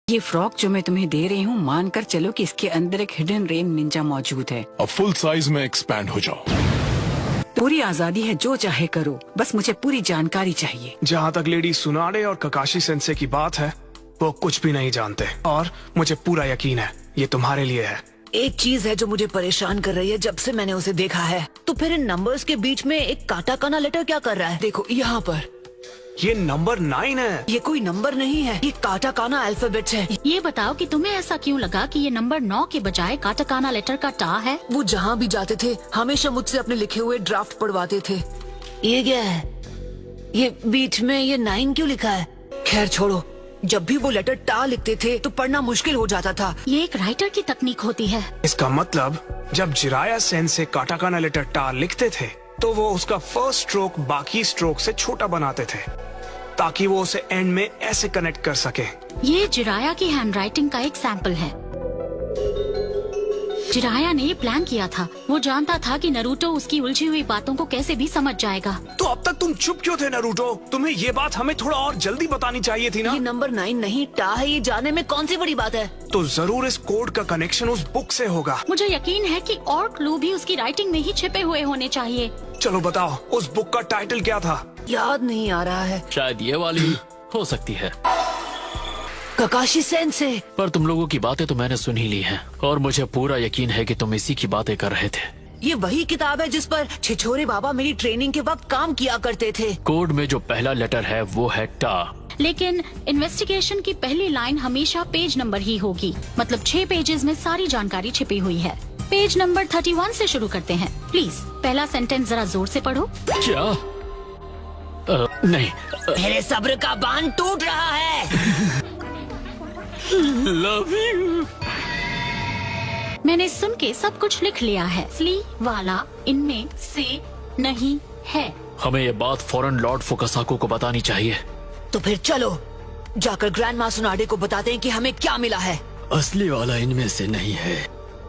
ये फ्रॉक जो मैं तुम्हें दे रही हूँ, मानकर चलो कि इसके अंदर एक हिडन रेन निंजा मौजूद है। अब फुल साइज में एक्सपैंड हो जाओ। पूरी आजादी है, जो चाहे करो, बस मुझे पूरी जानकारी चाहिए। जहाँ तक लेडी सुनाडे और ककाशी सेंसे की बात है, वो कुछ भी नहीं जानते और मुझे पूरा यकीन है ये तुम्हारे लिए है। एक चीज है जो मुझे परेशान कर रही है जब से मैंने उसे देखा है। तो फिर इन नंबर्स के बीच में एक काटाकाना लेटर क्या कर रहा है? देखो यहाँ पर, ये नंबर 9 है। ये कोई नंबर नहीं है, ये काटाकाना अल्फाबेट है। ये बताओ कि तुम्हें ऐसा क्यों लगा कि ये नंबर 9 के बजाय काटाकाना लेटर का टा है? वो जहाँ भी जाते थे हमेशा मुझसे अपने लिखे हुए ड्राफ्ट पढ़वाते थे। ये क्या है? ये बीच में ये 9 क्यों लिखा है? खैर छोड़ो, जब भी वो लेटर टा लिखते थे तो पढ़ना मुश्किल हो जाता था। ये एक राइटर की तकनीक होती है। इसका मतलब जब जिराया सेंसे काटाकाना लेटर टा लिखते थे तो वो उसका फर्स्ट स्ट्रोक बाकी स्ट्रोक से छोटा बनाते थे ताकि वो उसे एंड में ऐसे कनेक्ट कर सके। ये जिराया की हैंडराइटिंग का एक सैंपल है। जिराया ने ये प्लान किया था। वो जानता था कि नरूटो उसकी उलझी हुई बातों को कैसे भी समझ जाएगा। तो अब तक तुम चुप क्यों थे नरूटो? तुम्हें ये बात हमें थोड़ा और जल्दी बतानी चाहिए थी ना। ये नंबर 9 नहीं टा है, ये जाने में कौन सी बड़ी बात है? तो जरूर इस कोड का कनेक्शन उस बुक से होगा। मुझे यकीन है कि और क्लू भी उसकी राइटिंग में ही छिपे हुए होने चाहिए। चलो बताओ, उस बुक का टाइटल क्या था? याद नहीं आ रहा है। शायद ये वाली हो सकती है। ककाशी सेंसे। पर तुम लोगों की बातें तो मैंने सुन ही ली हैं और मुझे पूरा यकीन है कि तुम इसी की बातें कर रहे थे। ये वही किताब है जिस पर छिछोरे बाबा मेरी ट्रेनिंग के वक्त काम किया करते थे। कोड में जो पहला लेटर है वो है टा। लेकिन इन्वेस्टिगेशन की पहली लाइन हमेशा पेज नंबर ही होगी। मतलब 6 पेजेस में सारी जानकारी छिपी हुई है। पेज नंबर 31 से शुरू करते हैं। प्लीज पहला सेंटेंस जरा जोर से पढ़ो। क्या? नहीं। मेरे सब्र का बांध टूट रहा है। Love you. मैंने सुन के सब कुछ लिख लिया है। स्ली वाला इनमें से नहीं है। हमें ये बात फौरन लॉर्ड फुकासाको को बतानी चाहिए। तो फिर चलो जाकर ग्रैंड मा सुनाडे को बताते हैं कि हमें क्या मिला है। असली वाला इनमें से नहीं है।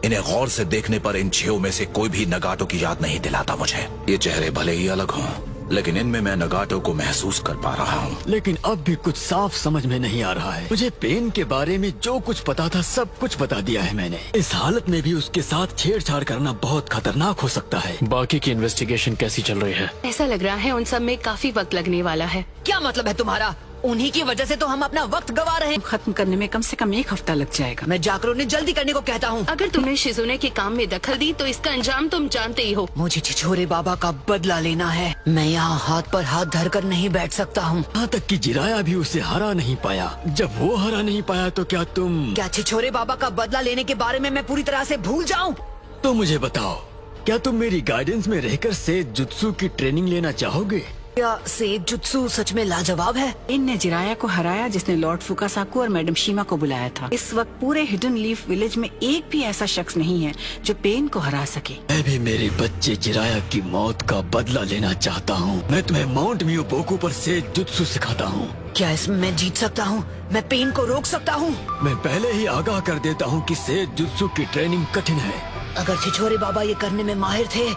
इन्हें गौर से देखने पर इन 6 में से कोई भी नगाटो की याद नहीं दिलाता मुझे। ये चेहरे भले ही अलग हों, लेकिन इनमें मैं नगाटो को महसूस कर पा रहा हूँ। लेकिन अब भी कुछ साफ समझ में नहीं आ रहा है। मुझे पेन के बारे में जो कुछ पता था सब कुछ बता दिया है मैंने। इस हालत में भी उसके साथ छेड़छाड़ करना बहुत खतरनाक हो सकता है। बाकी की इन्वेस्टिगेशन कैसी चल रही है? ऐसा लग रहा है उन सब में काफी वक्त लगने वाला है। क्या मतलब है तुम्हारा? उन्हीं की वजह से तो हम अपना वक्त गवा रहे हैं। खत्म करने में कम से कम 1 हफ्ता लग जाएगा। मैं जाकर उन्हें जल्दी करने को कहता हूँ। अगर तुमने शिजुने के काम में दखल दी तो इसका अंजाम तुम जानते ही हो। मुझे छिछोरे बाबा का बदला लेना है। मैं यहाँ हाथ पर हाथ धरकर नहीं बैठ सकता हूँ। यहाँ तक कि जिराया भी उसे हरा नहीं पाया। जब वो हरा नहीं पाया तो क्या छिछोरे बाबा का बदला लेने के बारे में मैं पूरी तरह से भूल जाऊँ? तो मुझे बताओ, क्या तुम मेरी गाइडेंस में रहकर से जुत्सु की ट्रेनिंग लेना चाहोगे? क्या सेज जुत्सु सच में लाजवाब है? इनने जिराया को हराया जिसने लॉर्ड फुकासाको और मैडम शीमा को बुलाया था। इस वक्त पूरे हिडन लीफ विलेज में एक भी ऐसा शख्स नहीं है जो पेन को हरा सके। मैं भी मेरे बच्चे जिराया की मौत का बदला लेना चाहता हूँ। मैं तुम्हें माउंट मियोबोकू पर से जुत्सु सिखाता हूँ। क्या इसमें मैं जीत सकता हूँ? मैं पेन को रोक सकता हूँ? मैं पहले ही आगाह कर देता हूँ कि से जुत्सु की ट्रेनिंग कठिन है। अगर छिछोरे बाबा ये करने में माहिर थे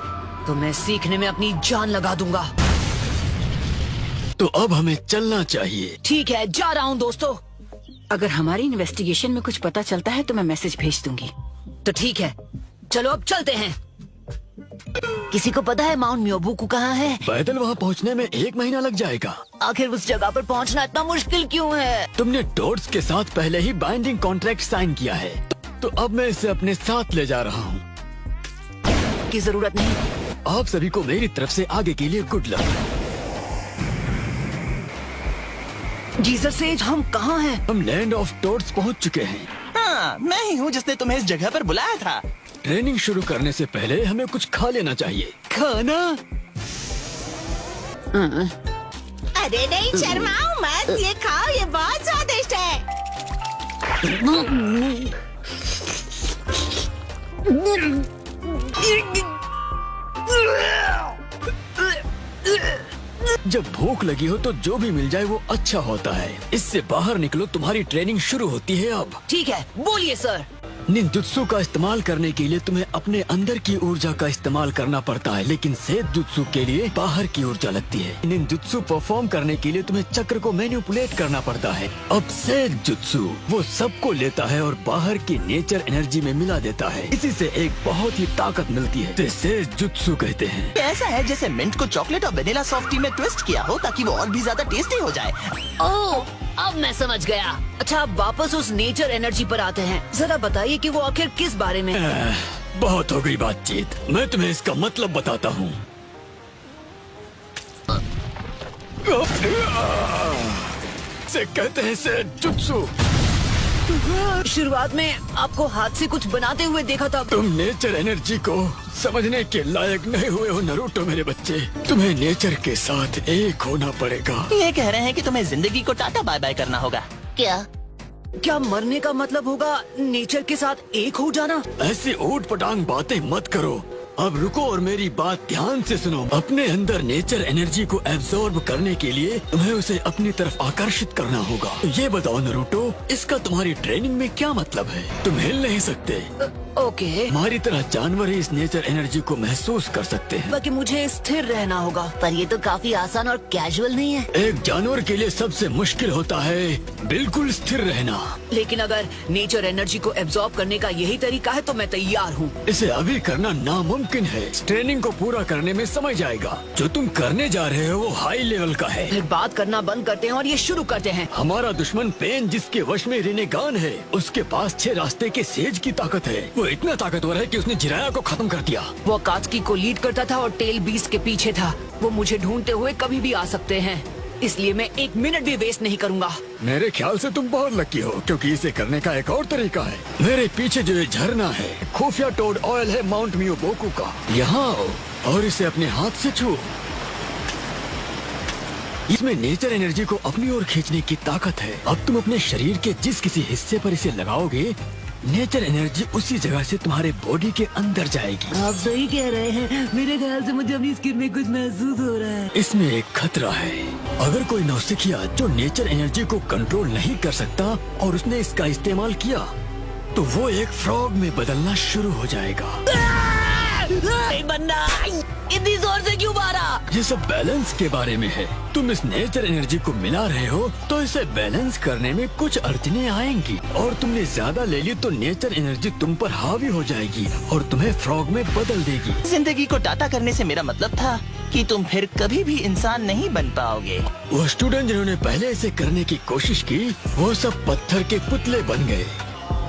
तो मैं सीखने में अपनी जान लगा दूंगा। तो अब हमें चलना चाहिए। ठीक है, जा रहा हूँ दोस्तों। अगर हमारी इन्वेस्टिगेशन में कुछ पता चलता है तो मैं मैसेज भेज दूंगी। तो ठीक है, चलो अब चलते हैं। किसी को पता है माउंट मियोबुकू कहाँ है? पैदल वहाँ पहुँचने में 1 महीना लग जाएगा। आखिर उस जगह पर पहुँचना इतना मुश्किल क्यों है? तुमने टोड्स के साथ पहले ही बाइंडिंग कॉन्ट्रैक्ट साइन किया है, तो अब मैं इसे अपने साथ ले जा रहा हूँ। की जरूरत नहीं। आप सभी को मेरी तरफ से आगे के लिए गुड लक। जीसस सेज, हम कहाँ हैं? हम लैंड ऑफ टोड्स पहुँच चुके हैं। हाँ, मैं ही हूँ जिसने तुम्हें इस जगह पर बुलाया था। ट्रेनिंग शुरू करने से पहले हमें कुछ खा लेना चाहिए। खाना? अरे नहीं, शर्माओ मत, ये खाओ, ये बहुत स्वादिष्ट है। जब भूख लगी हो तो जो भी मिल जाए वो अच्छा होता है। इससे बाहर निकलो, तुम्हारी ट्रेनिंग शुरू होती है अब। ठीक है, बोलिए सर। निंजुत्सु का इस्तेमाल करने के लिए तुम्हें अपने अंदर की ऊर्जा का इस्तेमाल करना पड़ता है, लेकिन सेजुत्सु के लिए बाहर की ऊर्जा लगती है। निंजुत्सु परफॉर्म करने के लिए तुम्हें चक्र को मैनिपुलेट करना पड़ता है। अब सेजुत्सु वो सबको लेता है और बाहर की नेचर एनर्जी में मिला देता है। इसी से एक बहुत ही ताकत मिलती है, इसे सेजुत्सु कहते हैं। ये ऐसा है जैसे मिंट को चॉकलेट और वेनिला सॉफ्ट टी में ट्विस्ट किया हो ताकि वो और भी ज्यादा टेस्टी हो जाए। ओह, अब मैं समझ गया। अच्छा, अब वापस उस नेचर एनर्जी पर आते हैं। जरा बताइए कि वो आखिर किस बारे में। बहुत हो गई बातचीत, मैं तुम्हें इसका मतलब बताता हूँ। से कहते हैं सेजुत्सु। शुरुआत में आपको हाथ से कुछ बनाते हुए देखा था। तुम नेचर एनर्जी को समझने के लायक नहीं हुए हो नरूटो मेरे बच्चे। तुम्हें नेचर के साथ एक होना पड़ेगा। ये कह रहे हैं कि तुम्हें जिंदगी को टाटा बाय बाय करना होगा। क्या मरने का मतलब होगा नेचर के साथ एक हो जाना? ऐसी ऊट पटांग बातें मत करो। अब रुको और मेरी बात ध्यान से सुनो। अपने अंदर नेचर एनर्जी को एब्जॉर्ब करने के लिए तुम्हें उसे अपनी तरफ आकर्षित करना होगा। तो ये बताओ नरूटो, इसका तुम्हारी ट्रेनिंग में क्या मतलब है? तुम हिल नहीं सकते। ओके, हमारी तरह जानवर ही इस नेचर एनर्जी को महसूस कर सकते हैं। बाकी मुझे स्थिर रहना होगा। पर ये तो काफी आसान और कैजुअल नहीं है। एक जानवर के लिए सबसे मुश्किल होता है बिल्कुल स्थिर रहना। लेकिन अगर नेचर एनर्जी को एब्जॉर्ब करने का यही तरीका है तो मैं तैयार हूँ। इसे अभी करना नामुमकिन है। इस ट्रेनिंग को पूरा करने में समय जाएगा। जो तुम करने जा रहे हो वो हाई लेवल का है। फिर बात करना बंद करते हैं और ये शुरू करते हैं। हमारा दुश्मन पेन, जिसके वश में रिनेगान है, उसके पास 6 रास्ते के सेज की ताकत है। वो इतना ताकतवर है कि उसने जिराया को खत्म कर दिया। वो अकात्सुकी को लीड करता था और टेल बीस्ट के पीछे था। वो मुझे ढूंढते हुए कभी भी आ सकते हैं, इसलिए मैं 1 मिनट भी वेस्ट नहीं करूंगा। मेरे ख्याल से तुम बहुत लकी हो, क्योंकि इसे करने का एक और तरीका है। मेरे पीछे जो ये झरना है, खुफिया टोड ऑयल है माउंट मियोबोकू का। यहाँ आओ और इसे अपने हाथ से छुओ। इसमें नेचर एनर्जी को अपनी ओर खींचने की ताकत है। अब तुम अपने शरीर के जिस किसी हिस्से पर इसे लगाओगे, नेचर एनर्जी उसी जगह से तुम्हारे बॉडी के अंदर जाएगी। आप सही कह रहे हैं। मेरे ख्याल से मुझे अपनी स्किन में कुछ महसूस हो रहा है। इसमें एक खतरा है। अगर कोई नौसिखिया जो नेचर एनर्जी को कंट्रोल नहीं कर सकता और उसने इसका इस्तेमाल किया, तो वो एक फ्रॉग में बदलना शुरू हो जाएगा। बन्ना, इतनी जोर से क्यों मारा? ये सब बैलेंस के बारे में है। तुम इस नेचर एनर्जी को मिला रहे हो, तो इसे बैलेंस करने में कुछ अड़चने आएंगी, और तुमने ज्यादा ले ली तो नेचर एनर्जी तुम पर हावी हो जाएगी और तुम्हें फ्रॉग में बदल देगी। जिंदगी को टाटा करने से मेरा मतलब था कि तुम फिर कभी भी इंसान नहीं बन पाओगे। वो स्टूडेंट जिन्होंने पहले इसे करने की कोशिश की, वो सब पत्थर के पुतले बन गए।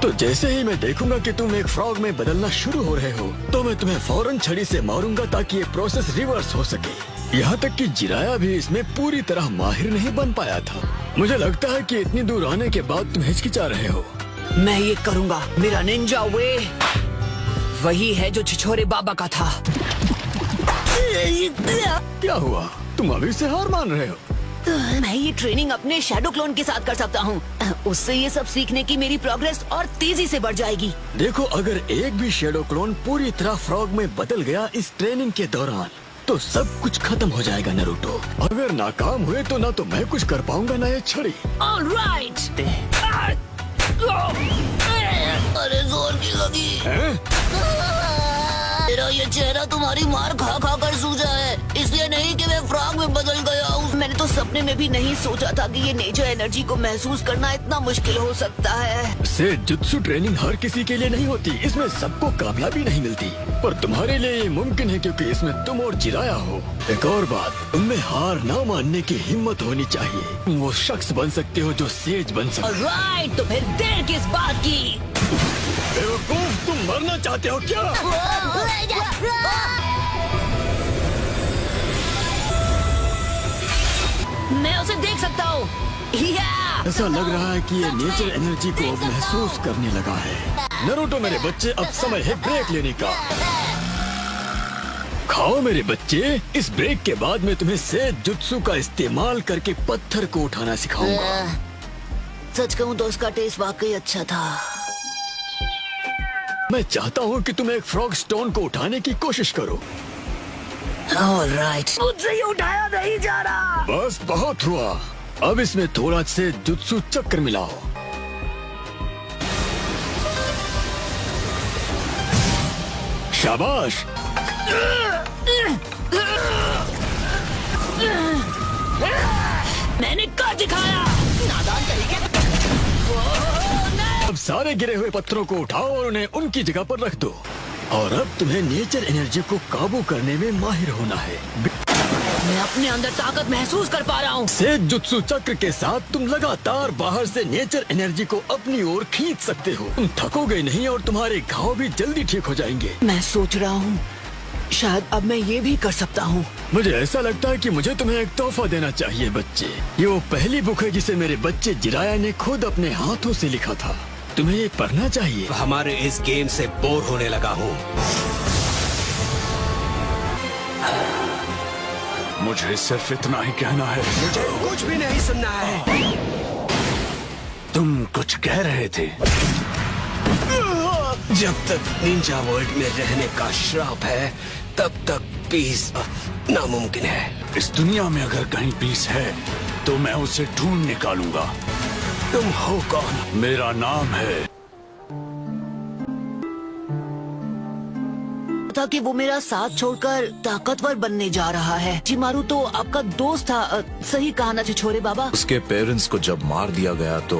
तो जैसे ही मैं देखूंगा कि तुम एक फ्रॉग में बदलना शुरू हो रहे हो, तो मैं तुम्हें फौरन छड़ी से मारूंगा ताकि ये प्रोसेस रिवर्स हो सके। यहाँ तक कि जिराया भी इसमें पूरी तरह माहिर नहीं बन पाया था। मुझे लगता है कि इतनी दूर आने के बाद तुम हिचकिचा रहे हो। मैं ये करूँगा। मेरा निंजा वे वही है जो छिछोरे बाबा का था। क्या हुआ? तुम अभी से हार मान रहे हो? मैं ये ट्रेनिंग अपने शैडो क्लोन के साथ कर सकता हूँ। उससे ये सब सीखने की मेरी प्रोग्रेस और तेजी से बढ़ जाएगी। देखो, अगर एक भी शैडो क्लोन पूरी तरह फ्रॉग में बदल गया इस ट्रेनिंग के दौरान, तो सब कुछ खत्म हो जाएगा नरूटो। अगर नाकाम हुए तो ना तो मैं कुछ कर पाऊंगा ना ये छड़ी। ऑलराइट। अरे जोर की लगी। मेरा ये चेहरा तुम्हारी मार खा खा कर सूजा है, इसलिए नहीं कि मैं फ्रॉग में बदल गया हूँ। मैंने तो सपने में भी नहीं सोचा था कि ये नेचर एनर्जी को महसूस करना इतना मुश्किल हो सकता है। सेजुत्सु ट्रेनिंग हर किसी के लिए नहीं होती, इसमें सबको कामयाबी नहीं मिलती, पर तुम्हारे लिए ये मुमकिन है क्योंकि इसमें तुम और जिराया हो। एक और बात, तुमने हार ना मानने की हिम्मत होनी चाहिए। तुम वो शख्स बन सकते हो जो सेज बन सकते। ऑलराइट, तो फिर देर किस बात की? बेवकूफ, तुम मरना चाहते हो क्या? मैं उसे देख सकता हूँ। ऐसा लग रहा है कि ये नेचर एनर्जी को अब महसूस करने लगा है। नरूटो मेरे बच्चे, अब समय है ब्रेक लेने का। खाओ मेरे बच्चे। इस ब्रेक के बाद मैं तुम्हें सेजुत्सु का इस्तेमाल करके पत्थर को उठाना सिखाऊंगा। सच कहूँ तो उसका टेस्ट वाकई अच्छा था। मैं चाहता हूँ कि तुम एक फ्रॉग स्टोन को उठाने की कोशिश करो। ऑलराइट। मुझसे ये उठाया नहीं जा रहा। बस बहुत हुआ। अब इसमें थोड़ा से जुत्सु चक्र मिलाओ। शाबाश। मैंने कर दिखाया। अब सारे गिरे हुए पत्थरों को उठाओ और उन्हें उनकी जगह पर रख दो। और अब तुम्हें नेचर एनर्जी को काबू करने में माहिर होना है। मैं अपने अंदर ताकत महसूस कर पा रहा हूँ। सेजुत्सु चक्र के साथ तुम लगातार बाहर से नेचर एनर्जी को अपनी ओर खींच सकते हो। तुम थकोगे नहीं और तुम्हारे घाव भी जल्दी ठीक हो जाएंगे। मैं सोच रहा हूँ शायद अब मैं ये भी कर सकता हूँ। मुझे ऐसा लगता है कि मुझे तुम्हें एक तोहफा देना चाहिए बच्चे। ये वो पहली बुक है जिसे मेरे बच्चे जिराया ने खुद अपने हाथों से लिखा था। तुम्हें ये पढ़ना चाहिए। हमारे इस गेम से बोर होने लगा हूँ। मुझे सिर्फ इतना ही कहना है। मुझे कुछ भी नहीं सुनना है। तुम कुछ कह रहे थे। जब तक निंजा वर्ल्ड में रहने का श्राप है तब तक पीस नामुमकिन है। इस दुनिया में अगर कहीं पीस है तो मैं उसे ढूंढ निकालूंगा। तुम हो कौन? मेरा नाम है। था कि वो मेरा साथ छोड़कर ताकतवर बनने जा रहा है। चिमारू तो आपका दोस्त था। सही कहा ना छिछोरे बाबा। उसके पेरेंट्स को जब मार दिया गया तो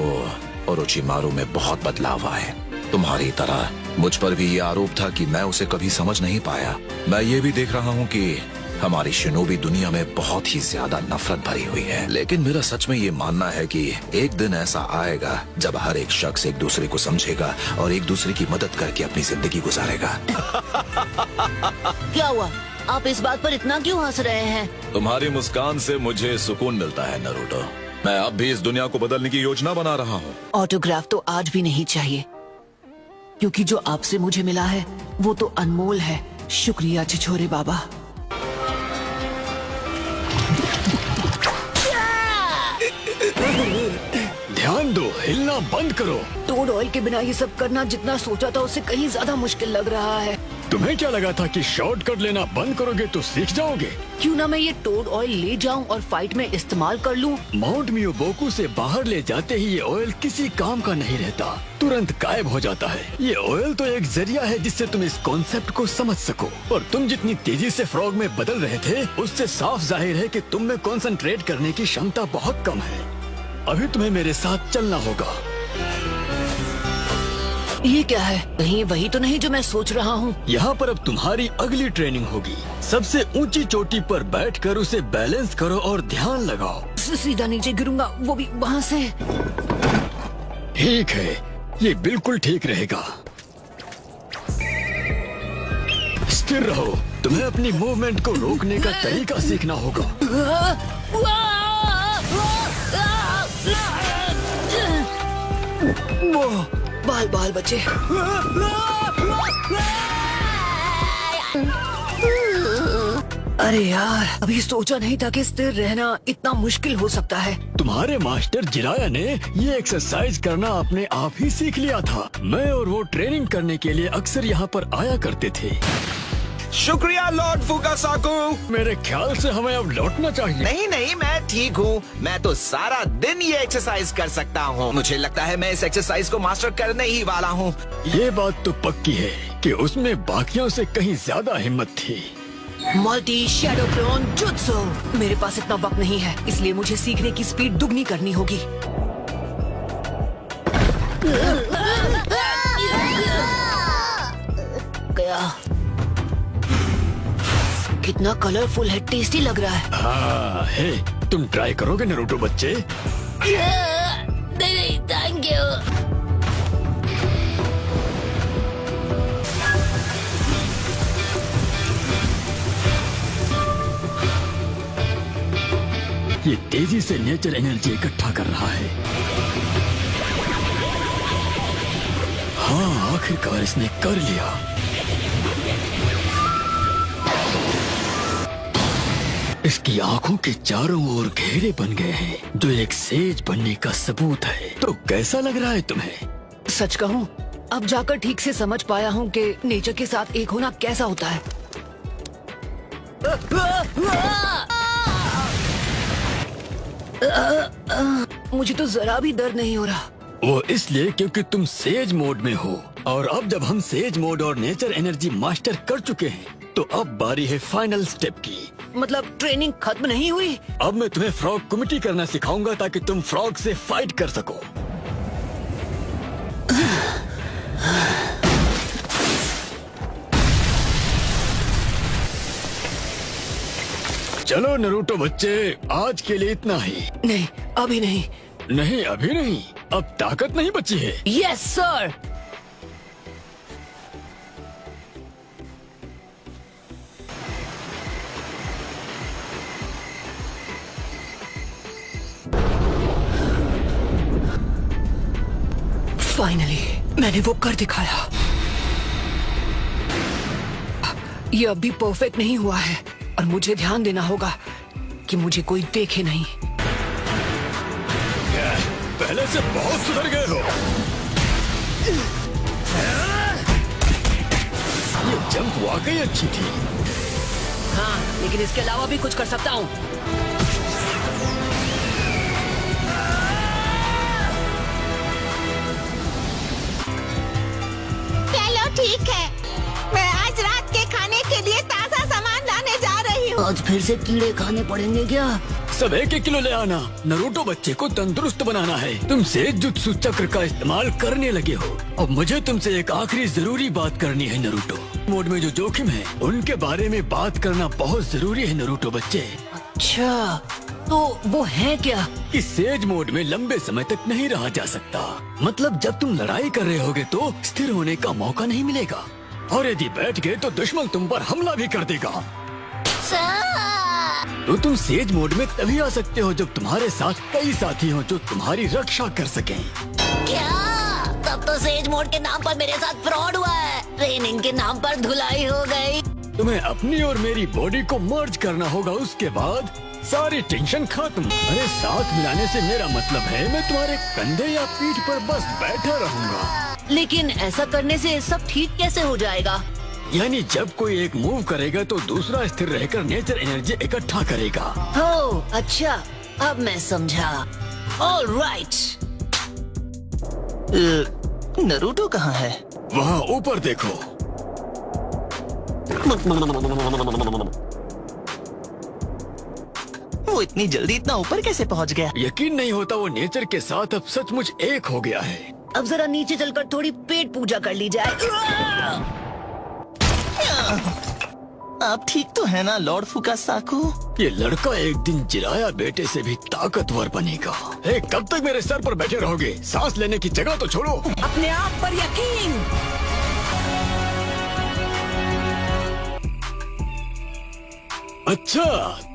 ओरोचिमारू में बहुत बदलाव आए। तुम्हारी तरह मुझ पर भी ये आरोप था कि मैं उसे कभी समझ नहीं पाया। मैं ये भी देख रहा हूँ कि हमारी शिनोबी दुनिया में बहुत ही ज्यादा नफरत भरी हुई है। लेकिन मेरा सच में ये मानना है कि एक दिन ऐसा आएगा जब हर एक शख्स एक दूसरे को समझेगा और एक दूसरे की मदद करके अपनी जिंदगी गुजारेगा। क्या हुआ? आप इस बात पर इतना क्यों हंस रहे हैं? तुम्हारी मुस्कान से मुझे सुकून मिलता है नारुतो। मैं अब भी इस दुनिया को बदलने की योजना बना रहा हूँ। ऑटोग्राफ तो आज भी नहीं चाहिए, क्योंकि जो आपसे मुझे मिला है वो तो अनमोल है। शुक्रिया छिछोरे बाबा। ध्यान दो, हिलना बंद करो। टोड ऑयल के बिना ये सब करना जितना सोचा था उससे कहीं ज्यादा मुश्किल लग रहा है। तुम्हें क्या लगा था कि शॉर्टकट लेना बंद करोगे तो सीख जाओगे? क्यों ना मैं ये टोड ऑयल ले जाऊं और फाइट में इस्तेमाल कर लूं। माउंट मियोबोकू से बाहर ले जाते ही ये ऑयल किसी काम का नहीं रहता, तुरंत गायब हो जाता है। ये ऑयल तो एक जरिया है जिससे तुम इस कॉन्सेप्ट को समझ सको। और तुम जितनी तेजी से फ्रॉग में बदल रहे थे उससे साफ जाहिर है कि तुम में कंसंट्रेट करने की क्षमता बहुत कम है। अभी तुम्हें मेरे साथ चलना होगा। ये क्या है? कहीं वही तो नहीं जो मैं सोच रहा हूँ। यहाँ पर अब तुम्हारी अगली ट्रेनिंग होगी। सबसे ऊंची चोटी पर बैठकर उसे बैलेंस करो और ध्यान लगाओ। सीधा नीचे गिरूंगा, वो भी वहाँ से। ठीक है, ये बिल्कुल ठीक रहेगा। स्थिर रहो। तुम्हें अपनी मूवमेंट को रोकने का तरीका सीखना होगा। वो बाल बाल बचे। अरे यार, अभी सोचा नहीं था कि स्थिर रहना इतना मुश्किल हो सकता है। तुम्हारे मास्टर जिराया ने ये एक्सरसाइज करना अपने आप ही सीख लिया था। मैं और वो ट्रेनिंग करने के लिए अक्सर यहाँ पर आया करते थे। शुक्रिया लॉर्ड फुकासाकू। मेरे ख्याल से हमें अब लौटना चाहिए। नहीं नहीं, मैं ठीक हूँ। मैं तो सारा दिन ये एक्सरसाइज कर सकता हूँ। मुझे लगता है मैं इस एक्सरसाइज को मास्टर करने ही वाला हूँ। ये बात तो पक्की है कि उसमें बाकियों से कहीं ज्यादा हिम्मत थी। Multi shadow clone jutsu. मेरे पास इतना वक्त नहीं है, इसलिए मुझे सीखने की स्पीड दुगनी करनी होगी। गया। कितना कलरफुल है, टेस्टी लग रहा है। हाँ है। तुम ट्राई करोगे नारुतो बच्चे? नहीं, थैंक यू। ये तेजी से नेचर एनर्जी इकट्ठा कर रहा है। हाँ, आखिरकार इसने कर लिया। इसकी आंखों के चारों ओर घेरे बन गए हैं, जो एक सेज बनने का सबूत है। तो कैसा लग रहा है तुम्हें? सच कहूँ, अब जाकर ठीक से समझ पाया हूँ कि नेचर के साथ एक होना कैसा होता है। मुझे तो जरा भी दर्द नहीं हो रहा। वो इसलिए क्योंकि तुम सेज मोड में हो, और अब जब हम सेज मोड और नेचर एनर्जी मास्टर कर चुके हैं तो अब बारी है फाइनल स्टेप की। मतलब ट्रेनिंग खत्म नहीं हुई? अब मैं तुम्हें फ्रॉग कमिटी करना सिखाऊंगा ताकि तुम फ्रॉग से फाइट कर सको। चलो नरूटो बच्चे, आज के लिए इतना ही। नहीं, अभी नहीं। नहीं अभी नहीं, अब ताकत नहीं बची है। Yes sir. फाइनली मैंने वो कर दिखाया। ये अभी परफेक्ट नहीं हुआ है और मुझे ध्यान देना होगा कि मुझे कोई देखे नहीं। पहले से बहुत सुधर गए हो। ये जंप वाकई अच्छी थी। हाँ, लेकिन इसके अलावा भी कुछ कर सकता हूँ। चलो ठीक है, मैं आज रात के खाने के लिए ताज़ा सामान लाने जा रही हूँ। आज फिर से कीड़े खाने पड़ेंगे क्या? सब 1-1 किलो ले आना। नरूटो बच्चे को तंदुरुस्त बनाना है। तुम सेज जुत्सु चक्र का इस्तेमाल करने लगे हो। अब मुझे तुमसे एक आखिरी जरूरी बात करनी है नरूटो। मोड में जो जोखिम है उनके बारे में बात करना बहुत जरूरी है नरूटो बच्चे। अच्छा, तो वो है क्या? कि सेज मोड में लंबे समय तक नहीं रहा जा सकता। मतलब जब तुम लड़ाई कर रहे होगे तो स्थिर होने का मौका नहीं मिलेगा, और यदि बैठ गए तो दुश्मन तुम पर हमला भी कर देगा। तो तुम सेज मोड में तभी आ सकते हो जब तुम्हारे साथ कई साथी हो जो तुम्हारी रक्षा कर सकें। क्या? तब तो सेज मोड के नाम पर मेरे साथ फ्रॉड हुआ है। ट्रेनिंग के नाम पर धुलाई हो गई। तुम्हें अपनी और मेरी बॉडी को मर्ज करना होगा, उसके बाद सारी टेंशन खत्म। अरे साथ मिलाने से मेरा मतलब है मैं तुम्हारे कंधे या पीठ पर बस बैठा रहूंगा। लेकिन ऐसा करने से सब ठीक कैसे हो जाएगा? यानी जब कोई एक मूव करेगा तो दूसरा स्थिर रहकर नेचर एनर्जी इकट्ठा करेगा। हो, अच्छा, अब मैं समझा। All right. नरूटो कहाँ है? वहाँ ऊपर देखो। वो इतनी जल्दी इतना ऊपर कैसे पहुँच गया? यकीन नहीं होता वो नेचर के साथ अब सचमुच एक हो गया है। अब जरा नीचे चलकर थोड़ी पेट पूजा कर ली जाए। आप ठीक तो है ना लॉर्ड फुकासाकु? ये लड़का एक दिन जिराया बेटे से भी ताकतवर बनेगा। कब तक मेरे सर पर बैठे रहोगे? सांस लेने की जगह तो छोड़ो। अपने आप पर यकीन। अच्छा,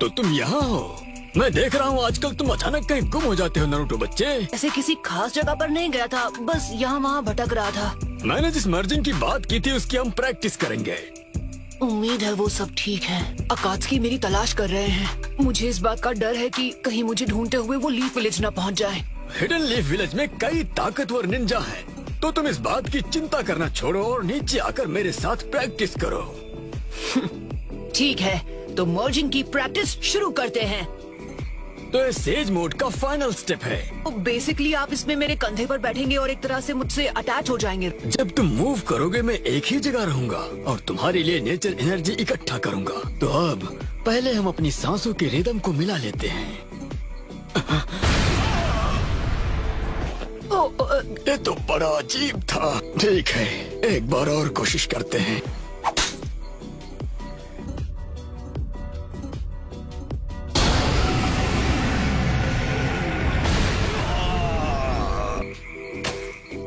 तो तुम यहाँ हो। मैं देख रहा हूँ आजकल तुम अचानक कहीं गुम हो जाते हो नरूटो बच्चे। ऐसे किसी खास जगह पर नहीं गया था, बस यहाँ वहाँ भटक रहा था। मैंने जिस मर्जिंग की बात की थी उसकी हम प्रैक्टिस करेंगे। उम्मीद है वो सब ठीक है। अकात्सुकी मेरी तलाश कर रहे हैं। मुझे इस बात का डर है कि कहीं मुझे ढूंढते हुए वो लीफ विलेज न पहुंच जाए। हिडन लीफ विलेज में कई ताकतवर निंजा हैं, तो तुम इस बात की चिंता करना छोड़ो और नीचे आकर मेरे साथ प्रैक्टिस करो। ठीक है, तो मर्जिंग की प्रैक्टिस शुरू करते हैं। तो ये सेज मोड का फाइनल स्टेप है। तो बेसिकली आप इसमें मेरे कंधे पर बैठेंगे और एक तरह से मुझसे अटैच हो जाएंगे। जब तुम मूव करोगे मैं एक ही जगह रहूंगा और तुम्हारे लिए नेचर एनर्जी इकट्ठा करूंगा। तो अब पहले हम अपनी सांसों के रिदम को मिला लेते हैं। ये तो बड़ा अजीब था। ठीक है, एक बार और कोशिश करते हैं।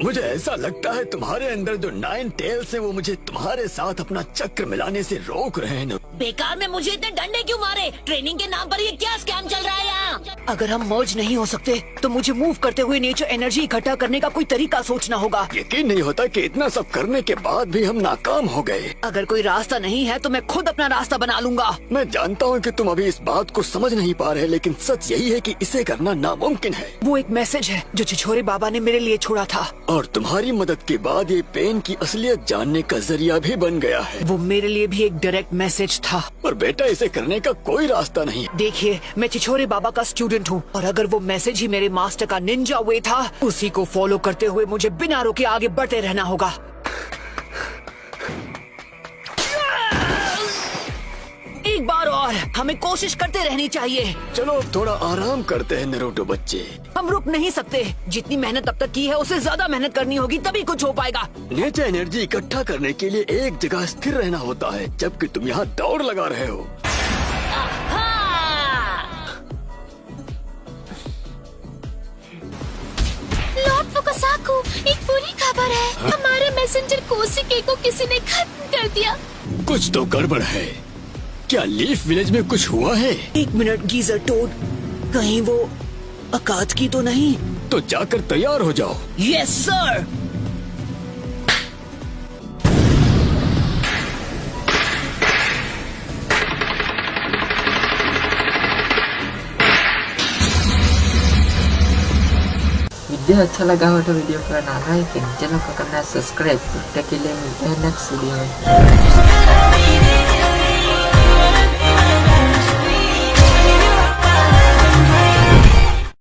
मुझे ऐसा लगता है तुम्हारे अंदर जो 9 टेल्स है वो मुझे तुम्हारे साथ अपना चक्र मिलाने से रोक रहे हैं। बेकार में मुझे इतने डंडे क्यों मारे? ट्रेनिंग के नाम पर ये क्या स्कैम चल रहा है यहाँ? अगर हम मर्ज नहीं हो सकते तो मुझे मूव करते हुए नेचर एनर्जी इकट्ठा करने का कोई तरीका सोचना होगा। यकीन नहीं होता कि इतना सब करने के बाद भी हम नाकाम हो गए। अगर कोई रास्ता नहीं है तो मैं खुद अपना रास्ता बना लूंगा। मैं जानता हूँ कि तुम अभी इस बात को समझ नहीं पा रहे, लेकिन सच यही है कि इसे करना नामुमकिन है। वो एक मैसेज है जो छिछोरे बाबा ने मेरे लिए छोड़ा था। और तुम तुम्हारी मदद के बाद ये पेन की असलियत जानने का जरिया भी बन गया है। वो मेरे लिए भी एक डायरेक्ट मैसेज था। पर बेटा इसे करने का कोई रास्ता नहीं। देखिए, मैं छिछोरे बाबा का स्टूडेंट हूँ और अगर वो मैसेज ही मेरे मास्टर का निंजा वे था, उसी को फॉलो करते हुए मुझे बिना रुके आगे बढ़ते रहना होगा। एक बार और हमें कोशिश करते रहनी चाहिए। चलो अब थोड़ा आराम करते हैं नरूटो बच्चे। हम रुक नहीं सकते। जितनी मेहनत अब तक की है उससे ज्यादा मेहनत करनी होगी, तभी कुछ हो पाएगा। नेचा एनर्जी इकट्ठा करने के लिए एक जगह स्थिर रहना होता है, जबकि तुम यहाँ दौड़ लगा रहे हो। लॉर्ड फुकासाकु, एक बुरी खबर है। हमारे मैसेंजर कोशिके को किसी ने खत्म कर दिया। कुछ तो गड़बड़ है। क्या लीफ विलेज में कुछ हुआ है? एक मिनट गीजर टोड, कहीं वो अकात्सुकी तो नहीं? तो जाकर तैयार हो जाओ। Yes sir. वीडियो अच्छा लगा हो तो वीडियो को ना लाइक, चैनल को करना सब्सक्राइब। तब तक के लिए मिलते हैं नेक्स्ट वीडियो में।